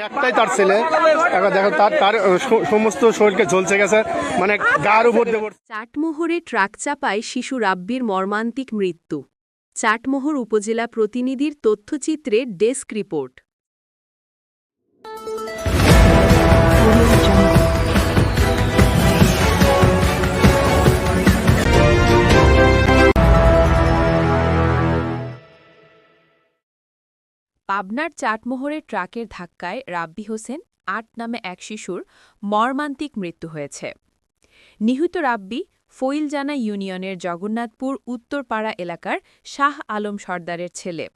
একটাই তার ছেলে, এখন দেখো তার সমস্ত শরীরকে ঝলসে গেছে, মানে গার উপর দিয়ে পড়ছে। চাটমোহরে ট্রাক চাপায় শিশু রাব্বির মর্মান্তিক মৃত্যু। চাটমোহর উপজেলা প্রতিনিধির তথ্যচিত্রে ডেস্ক রিপোর্ট। পাবনার চাটমোহরে ট্রাকের ধাক্কায় রাব্বি হোসেন ৮ নামে এক শিশুর মর্মান্তিক মৃত্যু হয়েছে। নিহত রাব্বি ফইলজানা ইউনিয়নের জগন্নাথপুর উত্তরপাড়া এলাকার শাহ আলম সর্দারের ছেলে।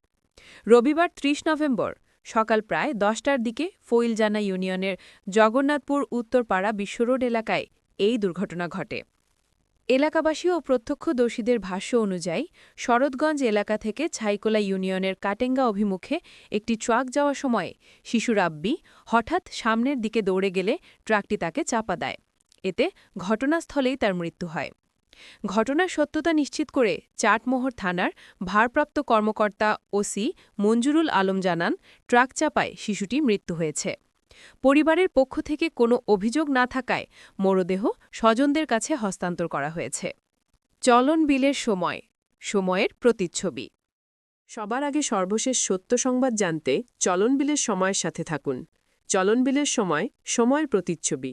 রবিবার ৩০ নভেম্বর সকাল প্রায় ১০টার দিকে ফইলজানা ইউনিয়নের জগন্নাথপুর উত্তরপাড়া বিশ্বরোড এলাকায় এই দুর্ঘটনা ঘটে। এলাকাবাসী ও প্রত্যক্ষদর্শীদের ভাষ্য অনুযায়ী শরৎগঞ্জ এলাকা থেকে ছাইকোলা ইউনিয়নের কাটেঙ্গা অভিমুখে একটি ট্রাক যাওয়ার সময় শিশু রাব্বি হঠাৎ সামনের দিকে দৌড়ে গেলে ট্রাকটি তাকে চাপা দেয়। এতে ঘটনাস্থলেই তার মৃত্যু হয়। ঘটনার সত্যতা নিশ্চিত করে চাটমোহর থানার ভারপ্রাপ্ত কর্মকর্তা ওসি মঞ্জুরুল আলম জানান, ট্রাক চাপায় শিশুটি মৃত্যু হয়েছে। পরিবারের পক্ষ থেকে কোনো অভিযোগ না থাকায় মরদেহ স্বজনদের কাছে হস্তান্তর করা হয়েছে। চলন বিলের সময়ের প্রতিচ্ছবি। সবার আগে সর্বশেষ সত্য সংবাদ জানতে চলন বিলের সময়ের সাথে থাকুন। চলন বিলের সময়ের প্রতিচ্ছবি।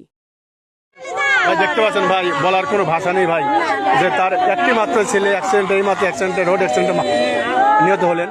ভাই দেখতে পাচ্ছেন ভাই, বলার কোনো ভাষা নেই ভাই, যে তার একটি মাত্র ছেলে অ্যাক্সিডেন্টে রোড অ্যাক্সিডেন্টে নিহত হলেন।